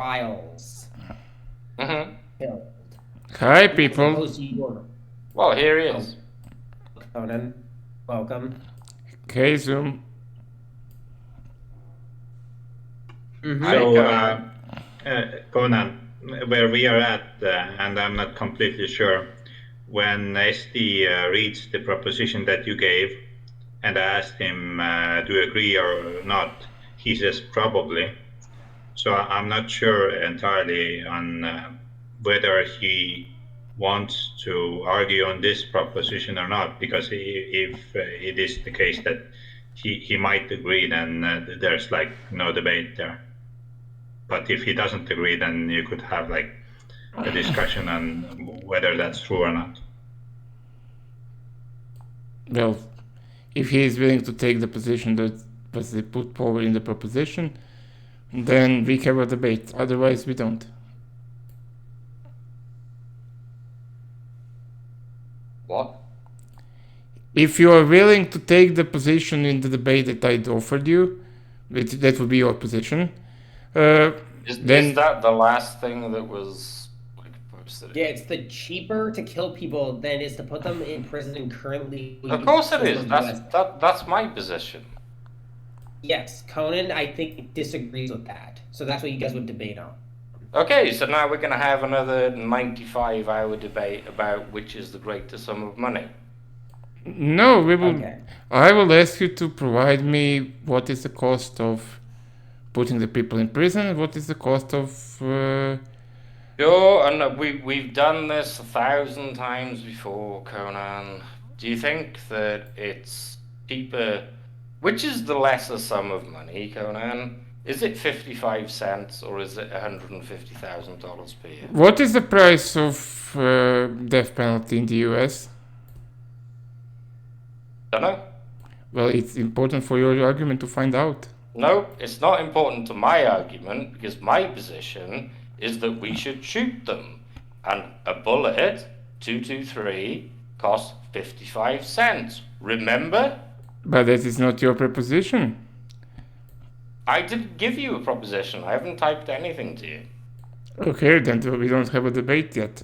trials Mm-hmm. killed. Hi, As people. opposed to your Well, here he is. Conan. Welcome. Okay, Zoom. Mm-hmm. Hi, So, Conan. Conan, where we are at, and I'm not completely sure, when SD reads the proposition that you gave, and I asked him, do you agree or not, he says probably. So I'm not sure entirely on whether he wants to argue on this proposition or not, because if it is the case that he might agree, then there's like no debate there. But if he doesn't agree, then you could have like a discussion on whether that's true or not. Well, if he is willing to take the position that was put forward in the proposition, then we have a debate. Otherwise, we don't. What? If you are willing to take the position in the debate that I offered you, that would be your position. Is Then- that the last thing that was posted? Yeah, it's the cheaper to kill people than it is to put them in prison currently. Of course it is. That's my position. Yes, Conan, I think, disagrees with that. So that's what you guys would debate on. Okay, so now we're going to have another 95-hour debate about which is the greater sum of money. No, we will. Okay. I will ask you to provide me what is the cost of putting the people in prison. What is the cost of? Sure, and we've done this 1,000 times before, Conan. Do you think that it's cheaper? Which is the lesser sum of money, Conan? Is it 55 cents or is it $150,000 per year? What is the price of death penalty in the U.S.? Don't know. Well, it's important for your argument to find out. No, it's not important to my argument because my position is that we should shoot them. And a bullet, 223, costs 55 cents. Remember? But that is not your proposition. I didn't give you a proposition. I haven't typed anything to you. Okay, then we don't have a debate yet.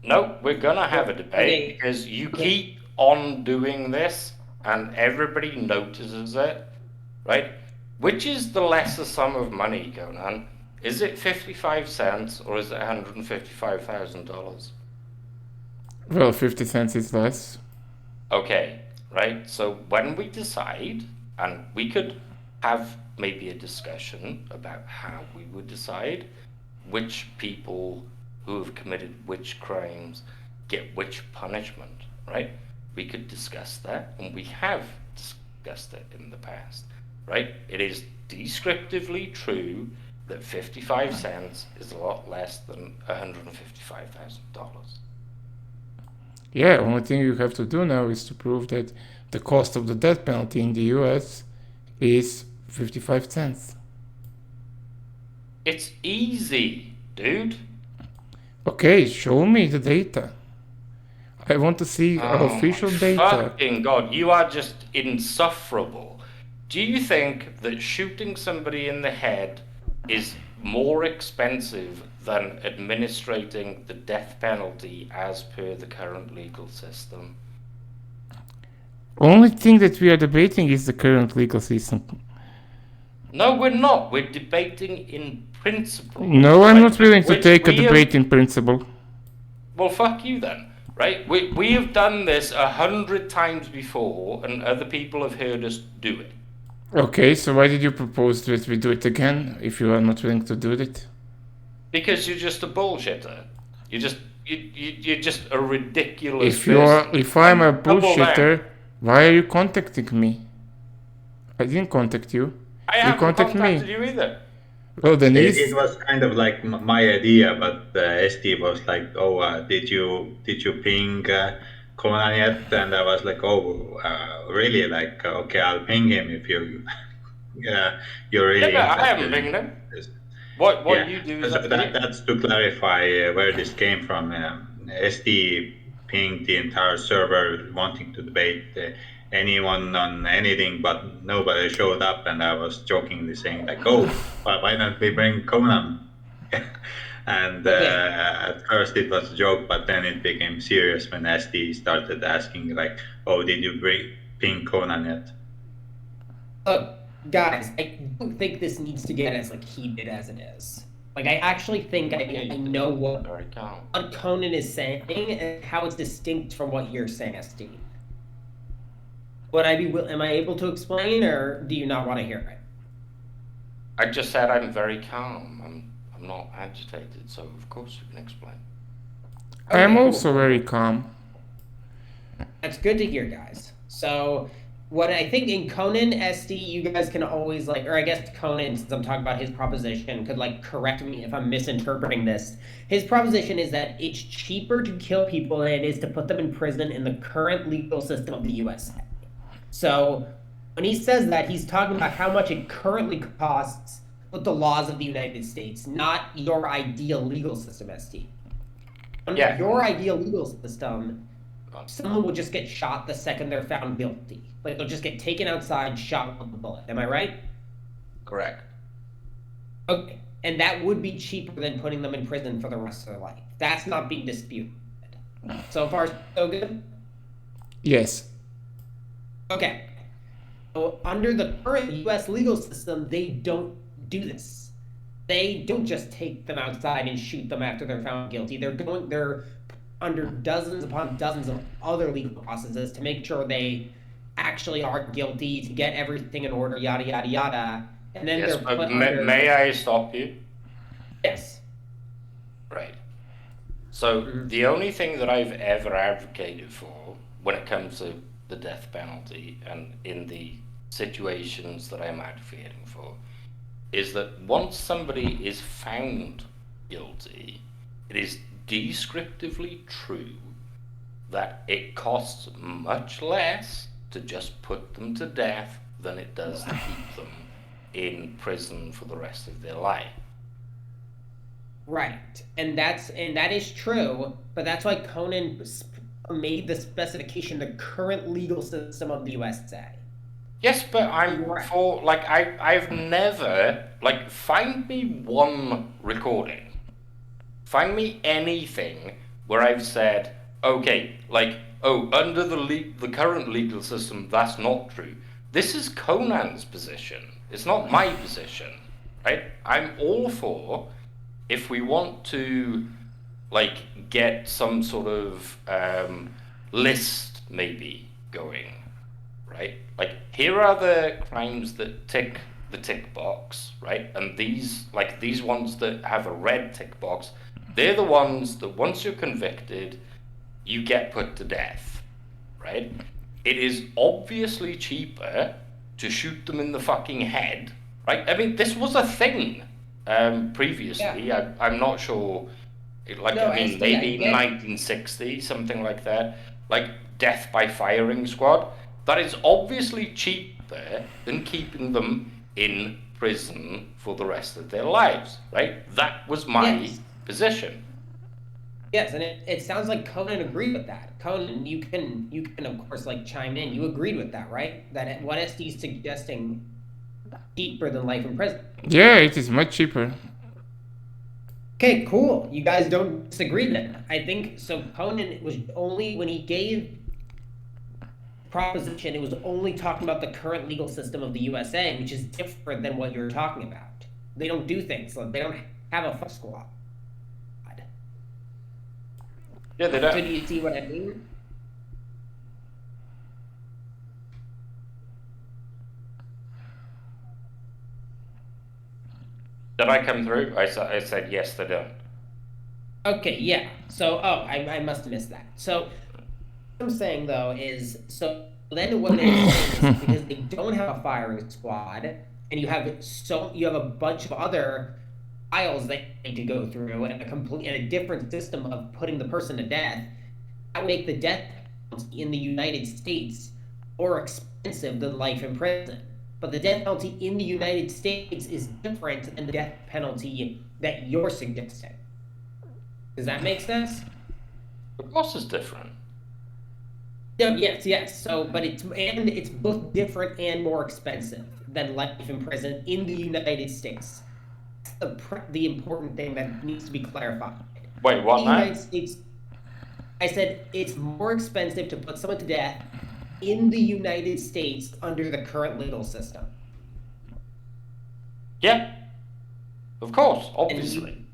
No, we're gonna have a debate because you keep on doing this and everybody notices it, right? Which is the lesser sum of money, Conan? Is it 55 cents or is it $155,000? Well, 50 cents is less. Okay, right? So when we decide, and we could have maybe a discussion about how we would decide which people who have committed which crimes get which punishment, right? We could discuss that, and we have discussed it in the past, right? It is descriptively true that 55 cents is a lot less than $155,000. Yeah, only thing you have to do now is to prove that the cost of the death penalty in the US is 55 cents. It's easy, dude. Okay, show me the data. I want to see official data. Fucking God, you are just insufferable. Do you think that shooting somebody in the head is more expensive than administrating the death penalty as per the current legal system? Only thing that we are debating is the current legal system. No, we're not. We're debating in principle. No, I'm right? not willing to Which take a we have- debate in principle. Well, fuck you then, right? We have done this 100 times before, and other people have heard us do it. Okay, so why did you propose that we do it again if you are not willing to do it? Because you're just a bullshitter. You're just a ridiculous If I'm a Double bullshitter, why are you contacting me? I didn't contact you. I You haven't contact contacted me. you either. Well, then It was kind of like my idea, but SD was like, "Oh, did you ping Conan yet?" And I was like, "Oh, really? Like, okay, I'll ping him if you you're really Yeah, I interested haven't in pinged him. this." What Yeah, you do is so up to you. that's to clarify where this came from. SD pinged the entire server wanting to debate anyone on anything, but nobody showed up, and I was jokingly saying like, "Oh, why don't we bring Conan?" And Okay. at first it was a joke, but then it became serious when SD started asking like, "Oh, did you ping Conan yet?" Look, guys, I don't think this needs to get as like heated as it is. Like, I actually think I know Very calm. what Conan is saying and how it's distinct from what you're saying, SD. Am I able to explain, or do you not want to hear it? I just said I'm very calm. I'm not agitated, so of course you can explain. I am Okay, also cool. very calm. That's good to hear, guys. So, what I think in Conan SD, you guys can always like, or I guess Conan, since I'm talking about his proposition, could like correct me if I'm misinterpreting this. His proposition is that it's cheaper to kill people than it is to put them in prison in the current legal system of the USA. So, when he says that, he's talking about how much it currently costs with the laws of the United States, not your ideal legal system, SD. Under Yeah. your ideal legal system, someone will just get shot the second they're found guilty. Like, they'll just get taken outside, shot with a bullet. Am I right? Correct. Okay. And that would be cheaper than putting them in prison for the rest of their life. That's not being disputed. So far, so good? Yes. Okay. So under the current U.S. legal system, they don't do this. They don't just take them outside and shoot them after they're found guilty. They're under dozens upon dozens of other legal processes to make sure they actually are guilty, to get everything in order, yada yada yada. And then Yes, they're but put under. may I stop you? Yes. Right. So the only thing that I've ever advocated for when it comes to the death penalty and in the situations that I'm advocating for is that once somebody is found guilty, it is descriptively true that it costs much less to just put them to death than it does to keep them in prison for the rest of their life. Right, and that is true, but that's why Conan made the specification the current legal system of the USA. Yes, but I'm Right. for like I've never like find me one recording. Find me anything where I've said, okay, like, oh, under the current legal system, that's not true. This is Conan's position. It's not my position, right? I'm all for if we want to like get some sort of list maybe going, right? Like, here are the crimes that tick the tick box, right? And these ones that have a red tick box, they're the ones that once you're convicted, you get put to death, right? It is obviously cheaper to shoot them in the fucking head, right? I mean, this was a thing previously. Yeah. I'm not sure. Like, No, I mean, actually, I maybe get- 1960, something like that. Like death by firing squad. That is obviously cheaper than keeping them in prison for the rest of their lives, right? That was my Yes. position. Yes, and it sounds like Conan agreed with that. Conan, you can of course like chime in. You agreed with that, right? That what SD's suggesting cheaper than life in prison. Yeah, it is much cheaper. Okay, cool. You guys don't disagree then. I think so. Conan was only when he gave proposition, it was only talking about the current legal system of the USA, which is different than what you're talking about. They don't do things like they don't have a fuck squad. Yeah, they So don't. do you see what I mean? Did I come through? I said yes, they don't. Okay, yeah. So, I must have missed that. So, what I'm saying though is, so then what they're saying is because they don't have a firing squad, and you have a bunch of other files they need to go through, and a different system of putting the person to death, that would make the death penalty in the United States more expensive than life in prison. But the death penalty in the United States is different than the death penalty that you're suggesting. Does that make sense? Of course, it's different. No, yes. So, but it's both different and more expensive than life in prison in the United States. the important thing that needs to be clarified. Wait, what The now? United States, I said it's more expensive to put someone to death in the United States under the current legal system. Yeah. Of course, obviously.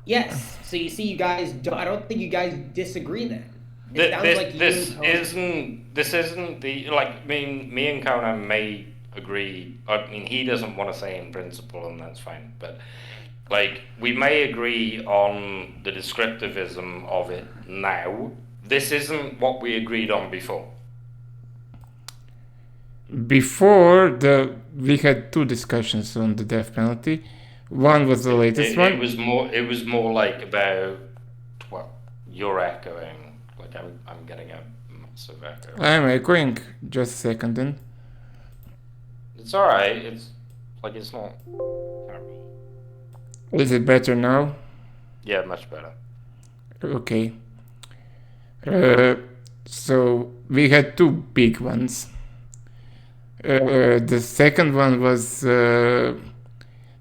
Yes. So you see, you guys don't. I don't think you guys disagree then. It sounds like you This and Conan- isn't the like. I mean, me and Conan may agree. I mean, he doesn't want to say in principle, and that's fine. But like, we may agree on the descriptivism of it now. This isn't what we agreed on before. Before we had two discussions on the death penalty. One was the latest one. It was more like about. Well, you're echoing. Like I'm getting a massive echo. I'm echoing. Just a second then. It's all right. It's like it's not terrible. Is it better now? Yeah, much better. Okay. So we had two big ones. The second one was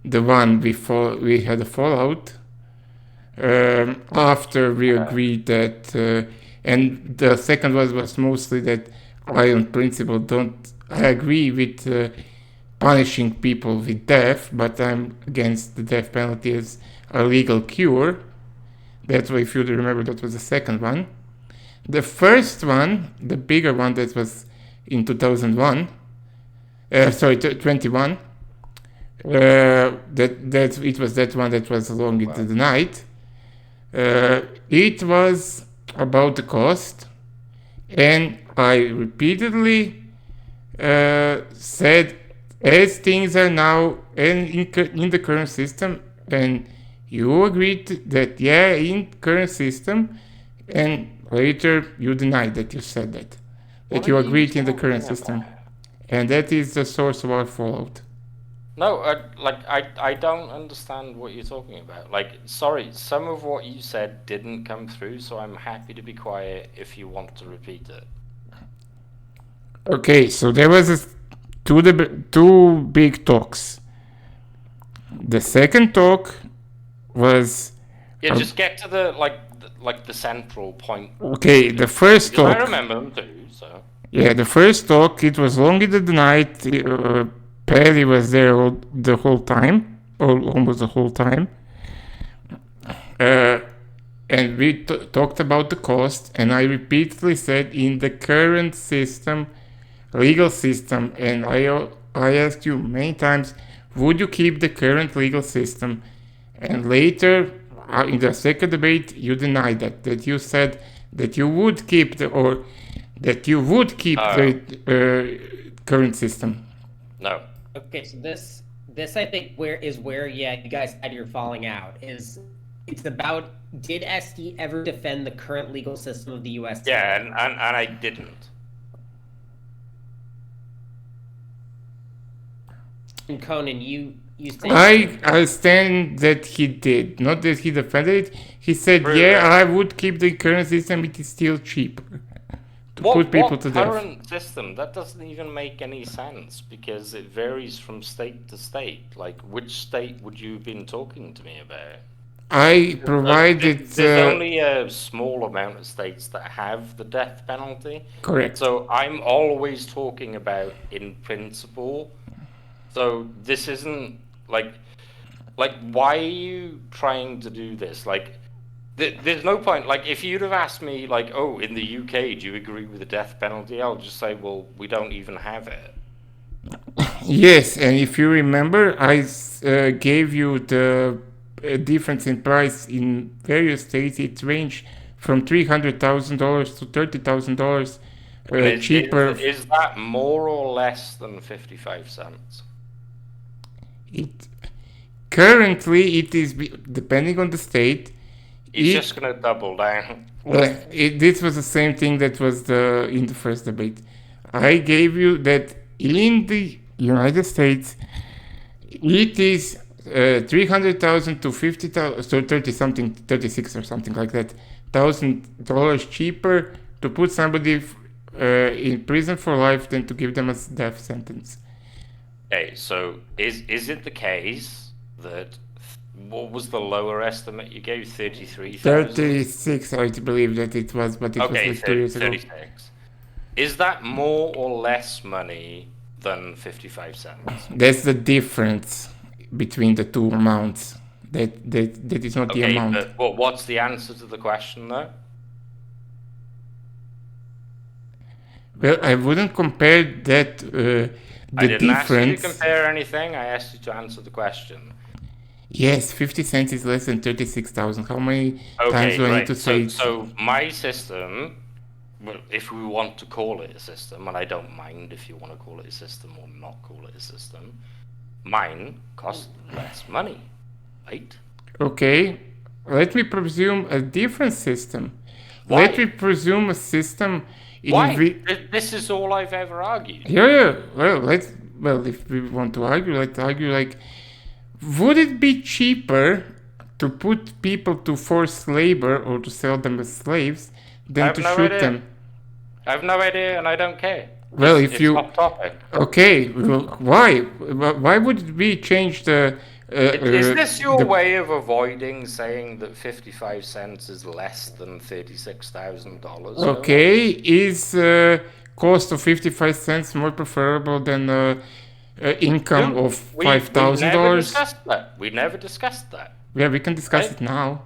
the one before we had a fallout. After we agreed that, and the second one was mostly that I, on principle, I agree with punishing people with death, but I'm against the death penalty as a legal cure. That's why, if you remember, that was the second one. The first one, the bigger one, that was in 2001. 21. That it was that one that was along into the night. It was about the cost, and I repeatedly said, as things are now in the current system, and you agreed that in current system, and later you denied that you said that you agreed in the current system. And that is the source of our fallout. No, I don't understand what you're talking about. Like, sorry, some of what you said didn't come through, so I'm happy to be quiet if you want to repeat it. Okay, so there was two big talks. The second talk was... Yeah, just get to the central point. Okay, the first Because talk... I remember them too, so... Yeah, the first talk, it was long into the night. Perry was there the whole time, almost the whole time. And we talked about the cost, and I repeatedly said, in the current system, legal system, and I asked you many times, would you keep the current legal system? And later, in the second debate, you denied that you said that you would keep the current system. No. Okay, so this I think where you guys had your falling out is it's about, did SD ever defend the current legal system of the U.S.? Yeah, and I didn't. And Conan, you say I stand that he did, not that he defended it. He said, Really? I would keep the current system. It is still cheaper to put people to death. Current system? That doesn't even make any sense because it varies from state to state. Like, which state would you have been talking to me about? I provided... There's only a small amount of states that have the death penalty. correct. So I'm always talking about in principle. So this isn't like why are you trying to do this? Like, there's no point. Like, if you'd have asked me, like, oh, in the UK, do you agree with the death penalty? I'll just say, well, we don't even have it. Yes, and if you remember, I gave you the difference in price in various states. It ranged from $300,000 to $30,000 cheaper. Is that more or less than 55 cents? Currently, it is depending on the state. He's just gonna double down. This was the same thing that was in the first debate. I gave you that in the United States, it is $300,000 to $50,000, so 30-something, 36 or something like that, $1,000 cheaper to put somebody in prison for life than to give them a death sentence. Okay, so is it the case that what was the lower estimate you gave? 33,000? 36, I believe that it was, but it Okay, was like 2 years ago. 36. Is that more or less money than 55 cents? That's the difference between the two amounts. That is not the Okay, amount. but what's the answer to the question, though? Well, I wouldn't compare that I the didn't ask you to difference. compare anything. I asked you to answer the question. Yes, 50 cents is less than 36,000. How many times Okay, do I need right. to say it? So my system, well, if we want to call it a system, and I don't mind if you want to call it a system or not call it a system, mine costs less money, right? Okay, let me presume a different system. Why? Let me presume a system in Why? which... This is all I've ever argued. Yeah. Well, if we want to argue, let's argue like, would it be cheaper to put people to forced labor or to sell them as slaves I than have to no shoot idea. them? I have no idea, and I don't care. Well, It's- if you... it's off topic. Okay, well, why? Why would we change the... Is this your the- way of avoiding saying that 55 cents is less than $36,000? Okay, is cost of 55 cents more preferable than income of We never $5,000? discussed that. We never discussed that. Yeah, we can discuss Right. it now.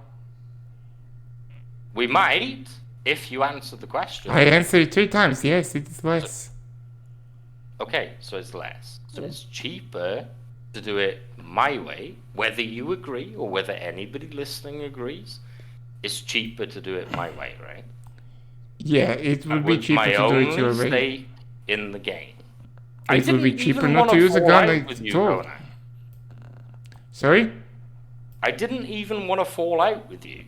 We might, if you answer the question. I answered it 3 times. Yes, it is less. Okay, so it's less. So it's cheaper to do it my way, whether you agree or whether anybody listening agrees. It's cheaper to do it my way, right? Yeah, it would be With cheaper my to do it own your way. stake in the game. It would be didn't cheaper even not to wanna use a fall gun out with at you, all. Conan. Sorry? I didn't even want to fall out with you,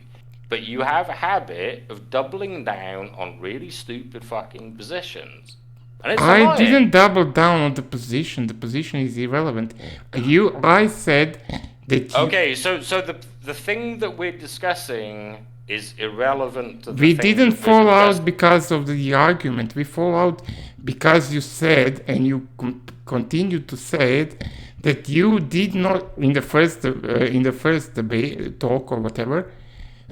but you have a habit of doubling down on really stupid fucking positions. And it's I annoying. didn't double down on the position. The position is irrelevant. I said that you, Okay, so the thing that we're discussing is irrelevant to the we thing didn't that we're fall out discussing. because of the argument. We fall out because you said, and you continue to say it, that you did not in the first debate talk or whatever,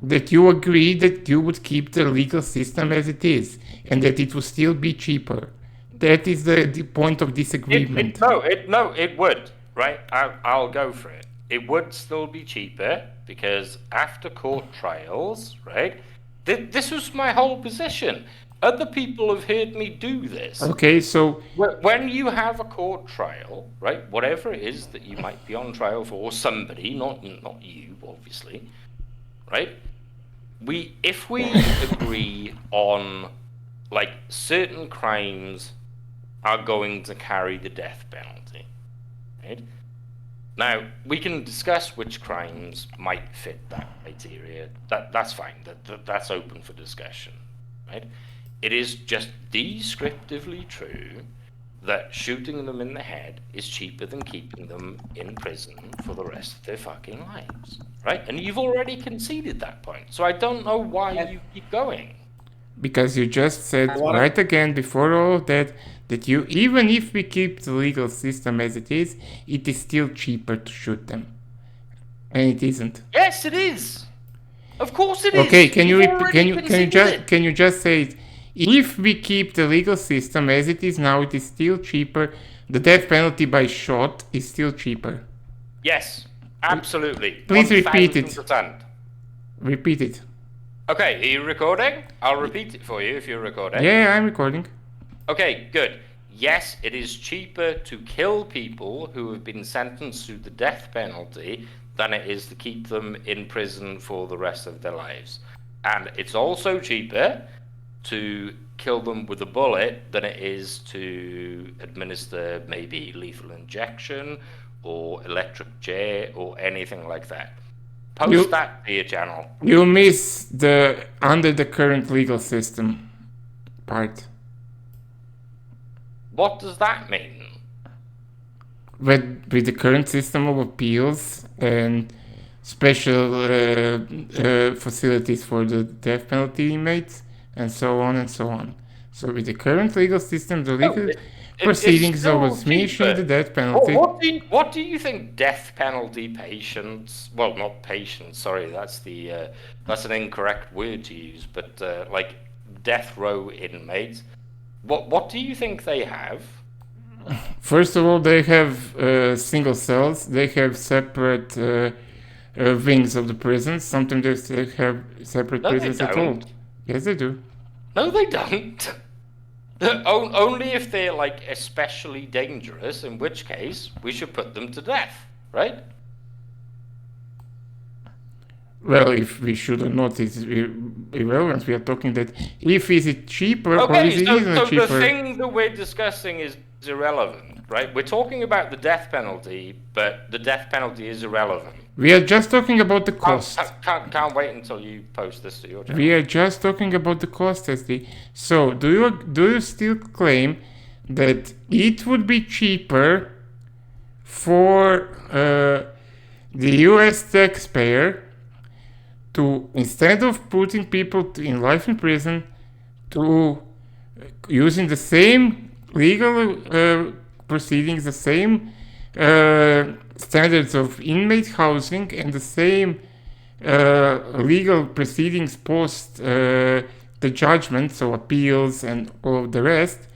that you agreed that you would keep the legal system as it is, and that it would still be cheaper. That is the point of disagreement. It would, right? I'll go for it. It would still be cheaper because after court trials, right? This was my whole position. Other people have heard me do this. Okay, so When you have a court trial, right? Whatever it is that you might be on trial for, somebody, not you, obviously, right? If we agree on like certain crimes are going to carry the death penalty, right? Now we can discuss which crimes might fit that criteria. That's fine. That's open for discussion, right? It is just descriptively true that shooting them in the head is cheaper than keeping them in prison for the rest of their fucking lives, right? And you've already conceded that point, so I don't know why you keep going. because you just said right again before all of that you, even if we keep the legal system as it is still cheaper to shoot them, and it isn't. Yes, it is. Of course it is. Okay, can you You've already conceded it. can you just say it? If we keep the legal system as it is now, it is still cheaper. The death penalty by shot is still cheaper. Yes, absolutely. Please repeat it. 1000%. Repeat it. Okay, are you recording? I'll repeat it for you if you're recording. Yeah, I'm recording. Okay, good. Yes, it is cheaper to kill people who have been sentenced to the death penalty than it is to keep them in prison for the rest of their lives. And it's also cheaper to kill them with a bullet than it is to administer maybe lethal injection or electric chair or anything like that. Post that to your channel. You miss the under the current legal system part. What does that mean? With the current system of appeals and special facilities for the death penalty inmates and so on and so on. So with the current legal system, the legal it's proceedings still of smashing cheaper. the death penalty. What do you think death penalty patients? Well, not patients. Sorry, that's an incorrect word to use. But like death row inmates, what do you think they have? First of all, they have single cells. They have separate wings of the prisons. Sometimes they have separate No, they prisons at all. don't. Yes, they do. No, they don't. Only if they're like especially dangerous, in which case we should put them to death, right? Well, if we should or not is irrelevant. We are talking that if is it cheaper or Okay, is it so not the cheaper. thing that we're discussing is irrelevant, right? We're talking about the death penalty, but the death penalty is irrelevant. We are just talking about the cost. Can't wait until you post this to your channel. We are just talking about the cost, SD. So, do you still claim that it would be cheaper for the U.S. taxpayer to, instead of putting people in life in prison, to using the same legal proceedings, the same standards of inmate housing, and the same legal proceedings post the judgment, so appeals and all of the rest,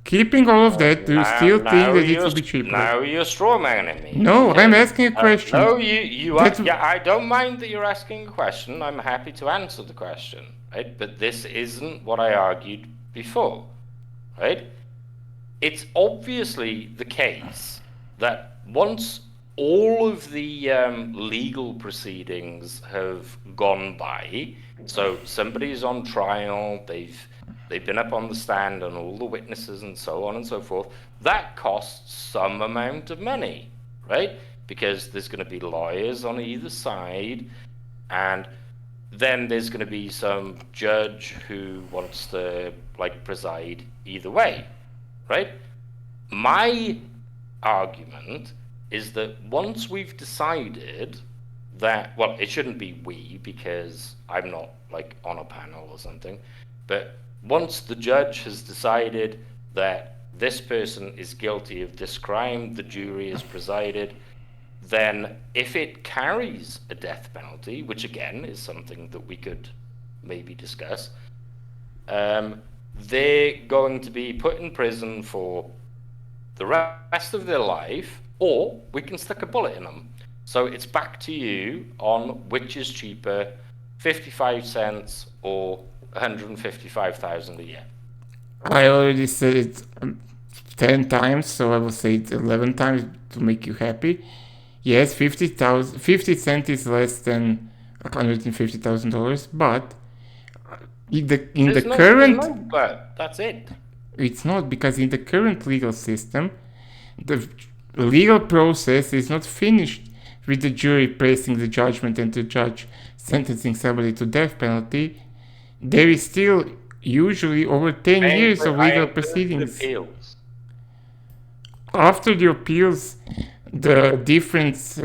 keeping all of that, do you still think that it would be cheaper? Now you're strawmanning me. No, I'm asking a question. No, you are. That's- Yeah, I don't mind that you're asking a question. I'm happy to answer the question, right? But this isn't what I argued before, right? It's obviously the case that once all of the legal proceedings have gone by, so somebody's on trial, they've been up on the stand and all the witnesses and so on and so forth, that costs some amount of money, right? Because there's going to be lawyers on either side, and then there's going to be some judge who wants to like preside either way, right? My argument is that once we've decided that, well, it shouldn't be we because I'm not like on a panel or something, but once the judge has decided that this person is guilty of this crime, the jury has presided, then if it carries a death penalty, which again is something that we could maybe discuss, they're going to be put in prison for the rest of their life, or we can stick a bullet in them. So it's back to you on which is cheaper, 55 cents or 155,000 a year. I already said it 10 times, so I will say it 11 times to make you happy. Yes, 50 cents is less than $150,000, but But that's it. It's not, because in the current legal system, the legal process is not finished with the jury passing the judgment and the judge sentencing somebody to death penalty. There is still usually over 10 years of legal proceedings. Appeals. After the appeals, the difference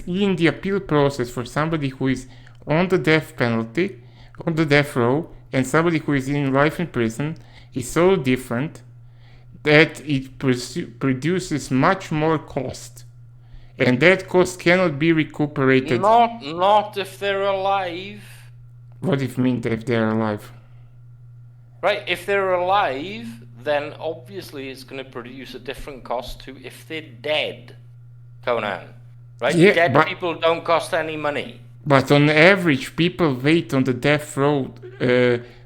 in the appeal process for somebody who is on the death penalty, on the death row, and somebody who is in life in prison is so different that it produces much more cost, and that cost cannot be recuperated. Not if they're alive. What do you mean that if they're alive? Right, if they're alive, then obviously it's going to produce a different cost to if they're dead, Conan. Right? Yeah, dead people don't cost any money. But on average, people wait on the death row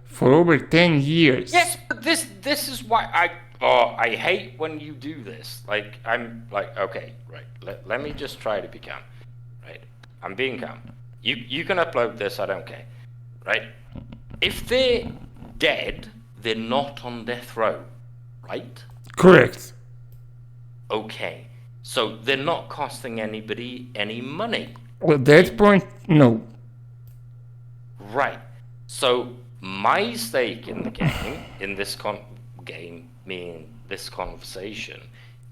for over 10 years. Yes, but this is why I hate when you do this. Like, I'm like, okay, right, let me just try to be calm. Right? I'm being calm. You can upload this, I don't care. Right? If they're dead, they're not on death row, right? Correct. Okay. So they're not costing anybody any money. Well, at that point, no. Right. So my stake in the game, in this this conversation,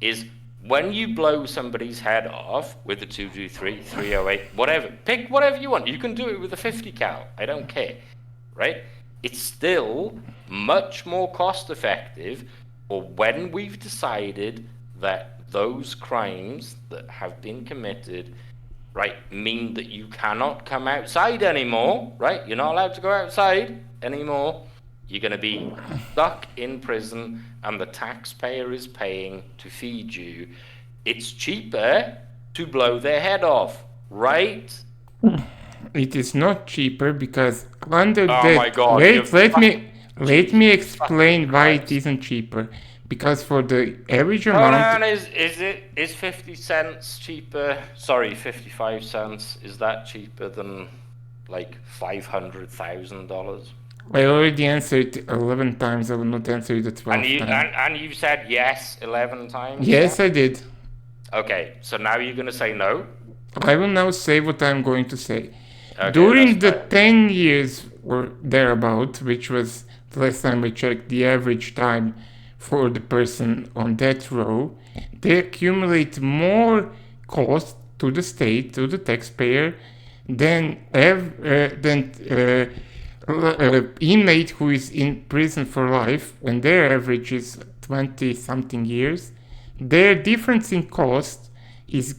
is when you blow somebody's head off with a 223, 308, whatever, pick whatever you want. You can do it with a 50 cal. I don't care. Right? it's still much more cost effective for when we've decided that those crimes that have been committed, right, mean that you cannot come outside anymore, right? You're not allowed to go outside anymore. You're going to be stuck in prison and the taxpayer is paying to feed you. It's cheaper to blow their head off, right? It is not cheaper because under Oh that. my God, Let me explain why it isn't cheaper. Because for the average amount, Conan, is 50 cents cheaper? Sorry, 55 cents. Is that cheaper than like $500,000? I already answered 11 times. I will not answer the 12th time. And you said yes 11 times? Yes, yeah? I did. Okay, so now you're going to say no? I will now say what I'm going to say. Okay, During the that's 10 years or thereabout, which was the last time I checked the average time for the person on death row, they accumulate more cost to the state, to the taxpayer, than inmate who is in prison for life, and their average is 20 something years. Their difference in cost is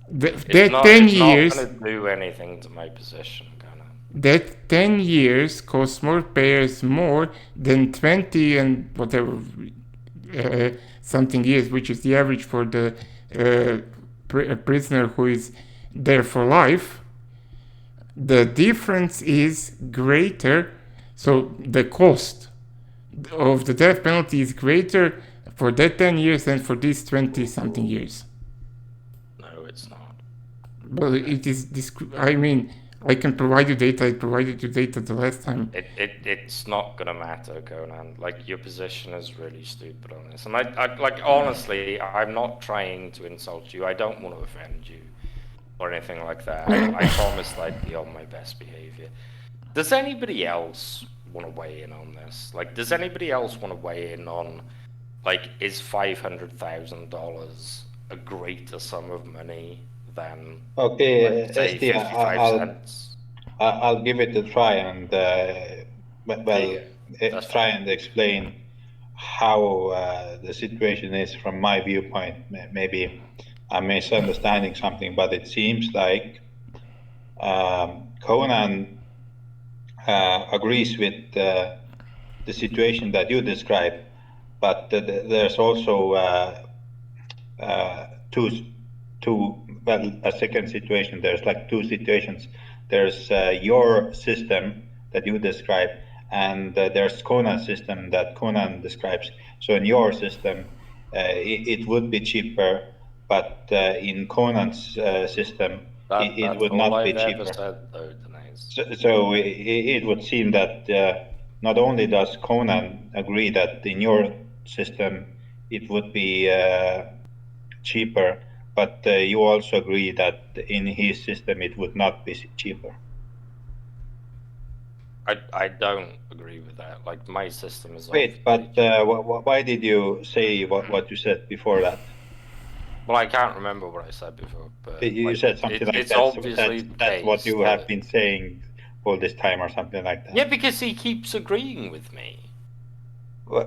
that 10 years. It's not going to do anything to my position, Conan. That 10 years costs more payers more than 20 and whatever something years, which is the average for the prisoner who is there for life. The difference is greater, so the cost of the death penalty is greater for that 10 years than for these 20 something years. No, it's not. Well, it is. I mean, I can provide you data. I provided you data the last time. It's not gonna matter, Conan. Like, your position is really stupid on this, and I like, honestly, I'm not trying to insult you. I don't want to offend you or anything like that. I promised I'd be on my best behavior. Does anybody else want to weigh in on this? Like, does anybody else want to weigh in on, like, is $500,000 a greater sum of money than, Okay, say, Esti, 55 cents? I'll give it a try and That's try and explain how the situation is from my viewpoint. Maybe I'm misunderstanding something, but it seems like Conan agrees with the situation that you describe, but there's also a second situation. There's like two situations. There's your system that you describe, and there's Conan's system that Conan describes. So in your system, it would be cheaper, but in Conan's system, it would not be cheaper. So it would seem that not only does Conan agree that in your system it would be cheaper, but you also agree that in his system it would not be cheaper. I don't agree with that. Like, my system is... Wait, but why did you say what you said before that? Well, I can't remember what I said before, but... You like, said something like that's what you have been saying all this time or something like that. Yeah, because he keeps agreeing with me.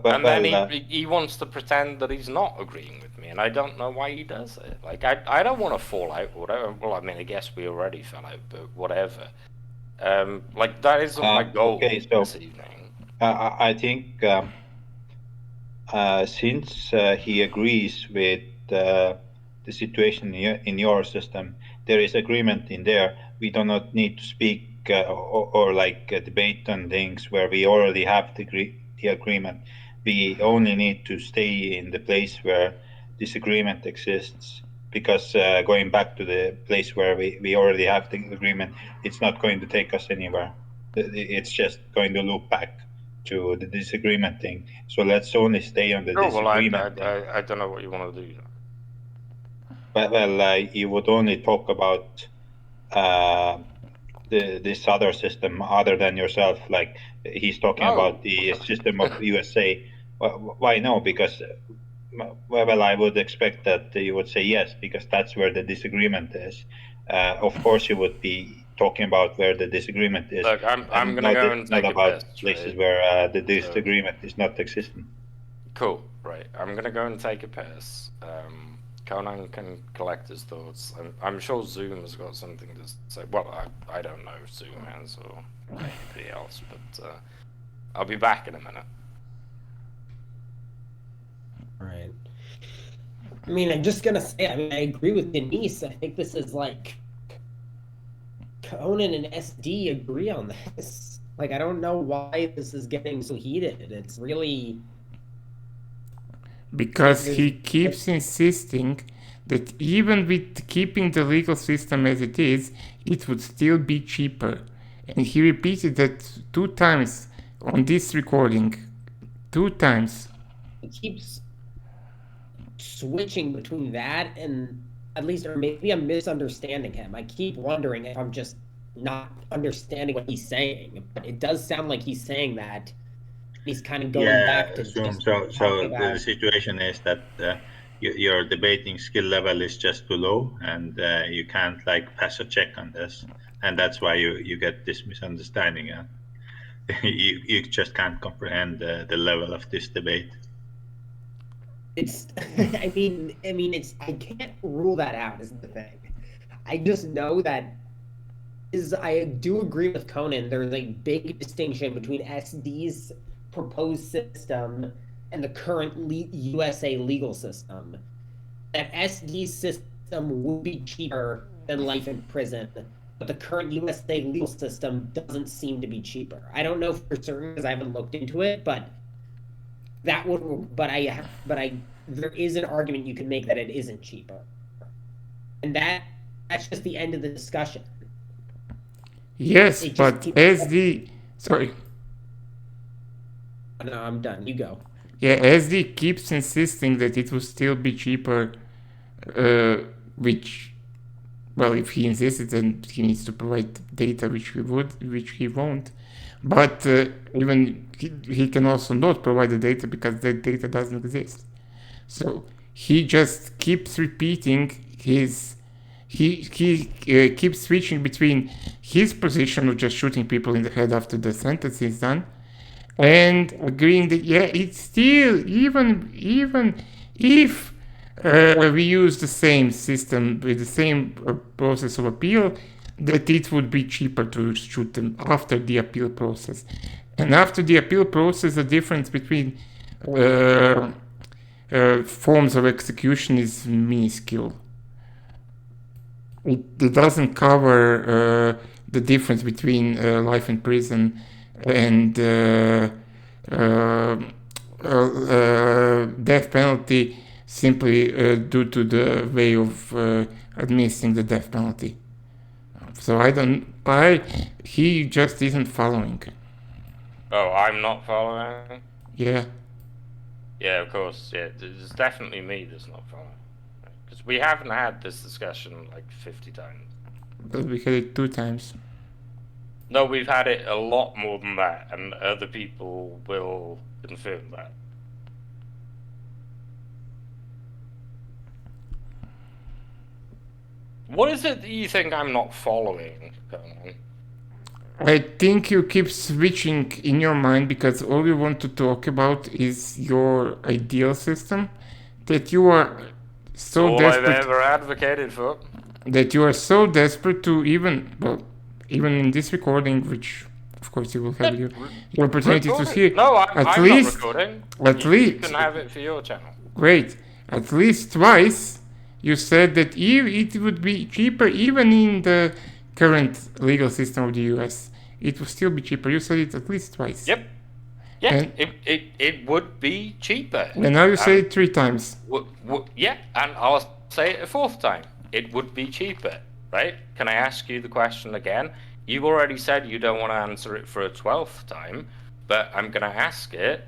And then he wants to pretend that he's not agreeing with me, and I don't know why he does it. Like, I don't want to fall out or whatever. Well, I mean, I guess we already fell out, but whatever. Like, that isn't my goal this evening. I think since he agrees with the situation in your system, there is agreement in there. We do not need to speak or debate on things where we already have the agreement. We only need to stay in the place where this agreement exists, because going back to the place where we already have the agreement, it's not going to take us anywhere. It's just going to loop back to the disagreement thing. So let's only stay on the disagreement thing. I don't know what you want to do. Well, you would only talk about this other system other than yourself. Like, he's talking about the system of USA. Why no? Because well, I would expect that you would say yes, because that's where the disagreement is. Of course, you would be talking about where the disagreement is. Look, I'm And gonna not go it- and not take a about piss, places right? where the disagreement is not existing. Cool, right. I'm gonna go and take a piss. Conan can collect his thoughts. I'm sure Zoom has got something to say. Well, I don't know if Zoom has or anybody else, but I'll be back in a minute. Right. I mean, I'm just gonna say, I mean, I agree with Denise. I think this is like Conan and SD agree on this. Like, I don't know why this is getting so heated. It's really Because he keeps insisting that even with keeping the legal system as it is, it would still be cheaper. And he repeated that 2 times on this recording. 2 times. it keeps switching between that and, at least, or maybe I'm misunderstanding him. I keep wondering if I'm just not understanding what he's saying. But it does sound like he's saying that. He's kind of going back to Zoom. just So talking the about. situation is that your debating skill level is just too low, and you can't like pass a check on this, and that's why you get this misunderstanding. You just can't comprehend the level of this debate. It's I mean it's, I can't rule that out is the thing. I just know that I do agree with Conan. There's a big distinction between SD's proposed system and the current USA legal system. That SD system would be cheaper than life in prison, but the current USA legal system doesn't seem to be cheaper. I don't know for certain because I haven't looked into it, but that would, there is an argument you can make that it isn't cheaper, and that's just the end of the discussion. Yes, It just but keeps- SD, sorry, No, I'm done. You go. yeah, SD keeps insisting that it will still be cheaper, which, well, if he insisted, then he needs to provide data, which he won't. But even he can also not provide the data because that data doesn't exist. So he just keeps repeating he keeps switching between his position of just shooting people in the head after the sentence is done, and agreeing that yeah, it's still even if we use the same system with the same process of appeal, that it would be cheaper to shoot them after the appeal process. And after the appeal process, the difference between forms of execution is minuscule. It doesn't cover the difference between life in prison and death penalty, simply due to the way of administering the death penalty. So he just isn't following. Oh, I'm not following? Yeah. Yeah, of course. Yeah, it's definitely me that's not following. Because we haven't had this discussion like 50 times. But we had it 2 times. No, we've had it a lot more than that, and other people will confirm that. What is it that you think I'm not following, Conan? I think you keep switching in your mind because all you want to talk about is your ideal system, that you are so All desperate. I've ever advocated for. That you are so desperate to even in this recording, which of course you will have your opportunity to see. No, I'm not recording. You can have it for your channel. Great. At least twice you said that it would be cheaper even in the current legal system of the US. It would still be cheaper. You said it at least twice. Yep. Yeah, And- it would be cheaper. And now you say it 3 times. Yeah, and I'll say it a 4th time. It would be cheaper, right? Can I ask you the question again? You've already said you don't want to answer it for a 12th time, but I'm going to ask it.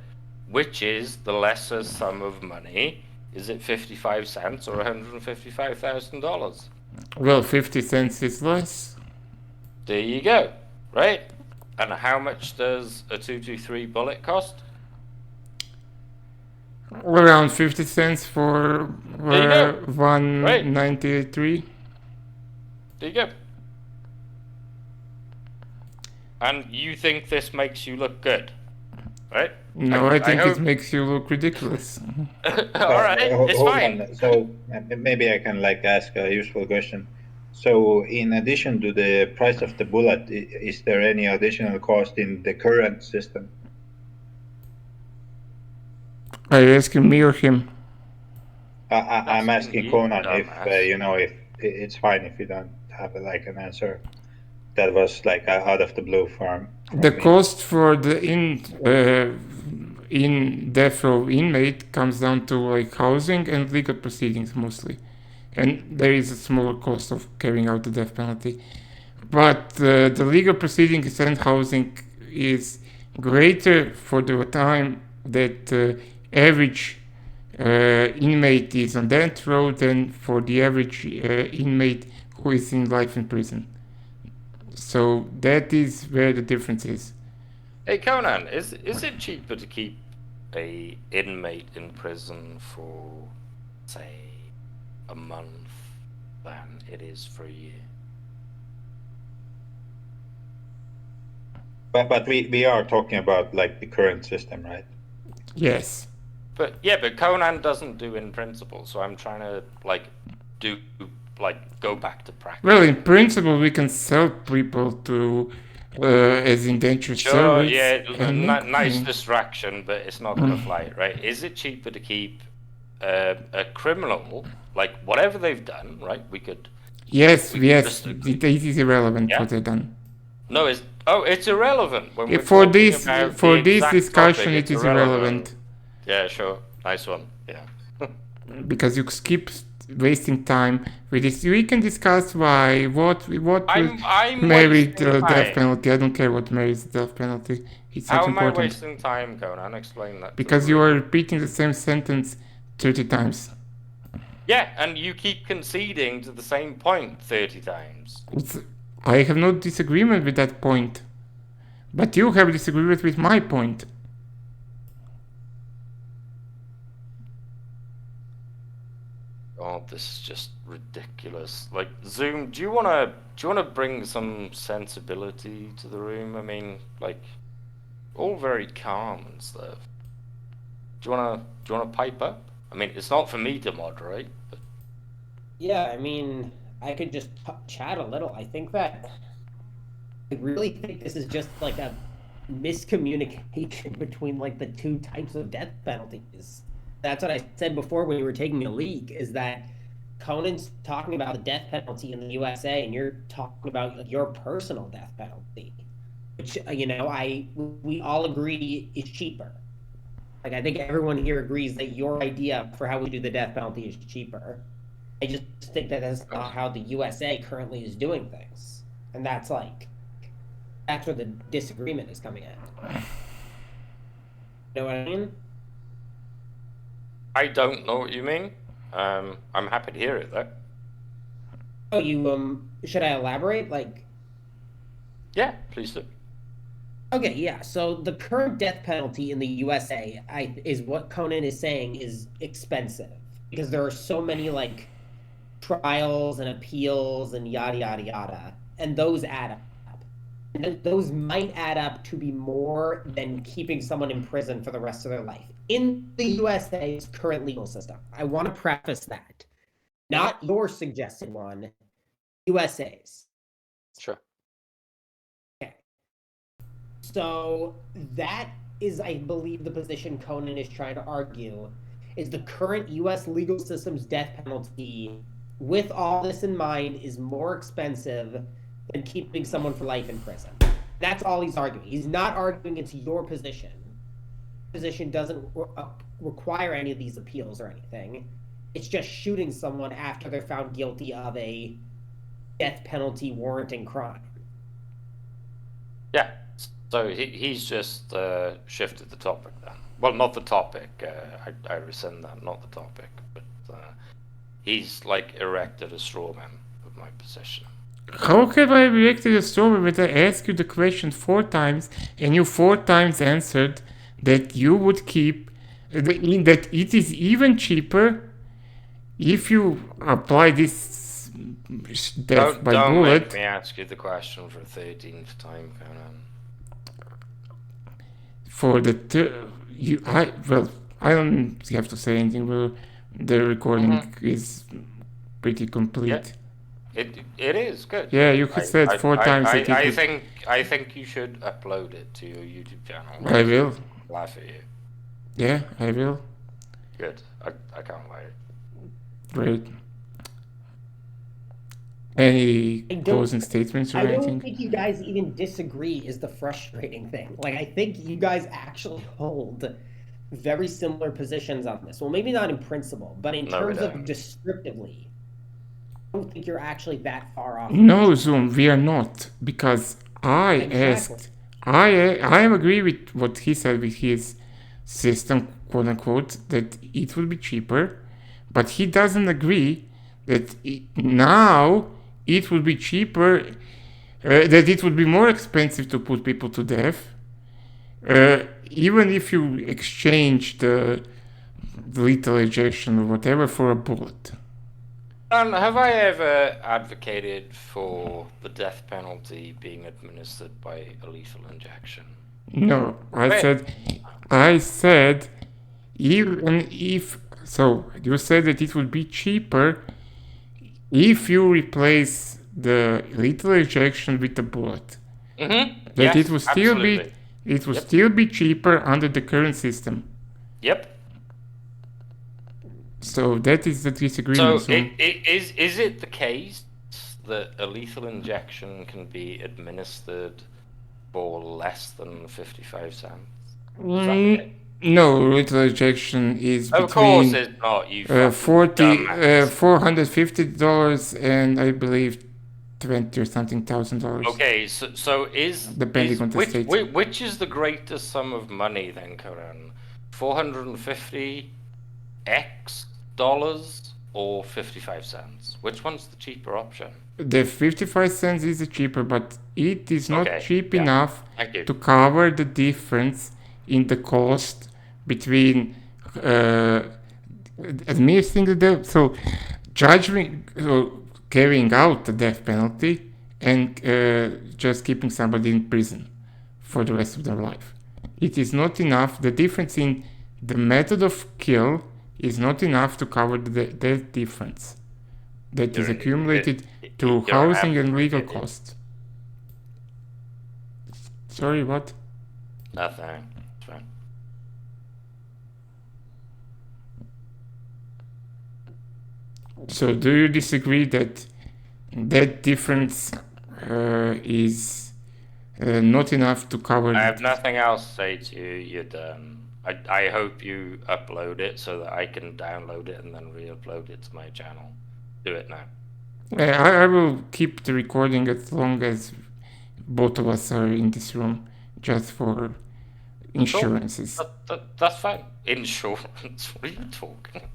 Which is the lesser sum of money? Is it 55 cents or $155,000? Well, 50 cents is less. There you go, right? And how much does a 223 bullet cost? Around 50 cents for There you go. 193. There you go. and you think this makes you look good, right? No, I think hope- it makes you look ridiculous. All right, it's Hold fine. on. So maybe I can like ask a useful question. So in addition to the price of the bullet, is there any additional cost in the current system? Are you asking me or him? I'm asking you, Conan dumbass. if it's fine if you don't have like an answer. That was like out of the blue from The me. cost for the in death row inmate comes down to like housing and legal proceedings mostly, and there is a smaller cost of carrying out the death penalty. But the legal proceedings and housing is greater for the time that average inmate is on death row than for the average inmate who is in life in prison. So that is where the difference is. Hey Conan, is it cheaper to keep a inmate in prison for, say, a month than it is for a year? But we are talking about like the current system, right? Yes. But yeah, but Conan doesn't do in principle, so I'm trying to go back to practice. Well, in principle, we can sell people to as indentured Sure, servants. yeah, and make nice money. distraction, but it's not gonna fly, right? Is it cheaper to keep a criminal, like whatever they've done, right? We could. Yes, we could yes, just- it is irrelevant Yeah. what they've done. No, it's irrelevant when we're For talking this about for the this exact discussion, topic, it it's is irrelevant Yeah, sure, nice one. Yeah. because you keep wasting time with this. We can discuss why what I'm merit wasting the death time. penalty. I don't care what merits the death penalty. It's How not am I important wasting time, Conan? Explain that. to because the you room. are repeating the same sentence 30 times. Yeah, and you keep conceding to the same point 30 times. I have no disagreement with that point, but you have disagreement with my point. Oh, this is just ridiculous. Like Zoom, do you wanna bring some sensibility to the room? I mean, like, all very calm and stuff. Do you wanna pipe up? I mean, it's not for me to moderate, but Yeah, I mean, I could just chat a little. I really think this is just like a miscommunication between like the two types of death penalties. That's what I said before when you were taking a leak, is that Conan's talking about the death penalty in the USA and you're talking about like, your personal death penalty, which we all agree is cheaper. Like I think everyone here agrees that your idea for how we do the death penalty is cheaper. I just think that that's not how the USA currently is doing things, and that's where the disagreement is coming in. You know what I mean? I don't know what you mean. I'm happy to hear it though. Oh, should I elaborate? Like, Yeah, please do. okay, yeah. So the current death penalty in the USA, is what Conan is saying is expensive because there are so many like trials and appeals and yada yada yada, and those add up. And those might add up to be more than keeping someone in prison for the rest of their life. In the USA's current legal system, I want to preface that. Not your suggested one, USA's. Sure. Okay. So that is, I believe, the position Conan is trying to argue, is the current US legal system's death penalty, with all this in mind, is more expensive than keeping someone for life in prison. That's all he's arguing. He's not arguing it's your position. Position doesn't require any of these appeals or anything. It's just shooting someone after they're found guilty of a death penalty warranting crime. Yeah. So he's just shifted the topic then. Well, not the topic. I rescind that. Not the topic, but he's like erected a straw man of my position. How have I reacted a story when I asked you the question 4 times and you 4 times answered that you would keep that it is even cheaper if you apply this death by don't bullet? make me ask you the question for 13th time, Conan. for the I don't have to say anything. Well, the recording is pretty complete. It is good. Yeah, you could say it 4 times. I think you should upload it to your YouTube channel. I will. Laugh at you. Yeah, I will. Good. I can't wait. Great. Any I don't- closing statements or I don't anything? think you guys even disagree is the frustrating thing. Like, I think you guys actually hold very similar positions on this. Well, maybe not in principle, but in No, we terms of don't. descriptively, I don't think you're actually that far off. No, Zoom, we are not, because I Exactly. asked. I agree with what he said with his system, quote unquote, that it will be cheaper, but he doesn't agree that now it will be cheaper, that it would be more expensive to put people to death, even if you exchange the lethal ejection or whatever for a bullet. Have I ever advocated for the death penalty being administered by a lethal injection? No, Wait. I said, even if, so you said that it would be cheaper if you replace the lethal ejection with a bullet. Mm-hmm. That Yes, it will still absolutely. be, it will Yep. still be cheaper under the current system. Yep. So that is the So disagreement. So is it the case that a lethal injection can be administered for less than 55 cents? Is that the case? no, lethal ejection is Of course between it's not, you fucking 40, dumbass. $450 and I believe 20 or something $1,000. Okay, so is Depending on the state. which is the greatest sum of money then, Karan? 450 X dollars or 55 cents? Which one's the cheaper option? The 55 cents is cheaper, but it is not Okay, cheap yeah. enough Thank you. to cover the difference in the cost between administering the death, so carrying out the death penalty and just keeping somebody in prison for the rest of their life. It is not enough. The difference in the method of kill is not enough to cover that difference that is You're- accumulated through you're housing and absolutely legal idiot. costs. Sorry, what? Nothing. It's fine. So do you disagree that that difference is not enough to cover I have nothing else to say to you. You're done. I hope you upload it so that I can download it and then re-upload it to my channel. Do it now. I will keep the recording as long as both of us are in this room, just for insurances. That's fine. Insurance? What are you talking about?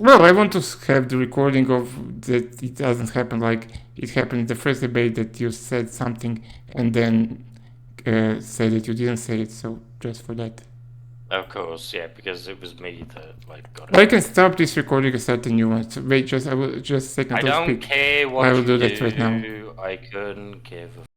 Well, I want to have the recording of that it doesn't happen like it happened in the first debate, that you said something and then said that you didn't say it, so just for that. Of course, yeah, because it was me that got I it. can stop this recording and start a new one. So wait, I will just a second I to don't speak. care what I will you do that right now. I couldn't give a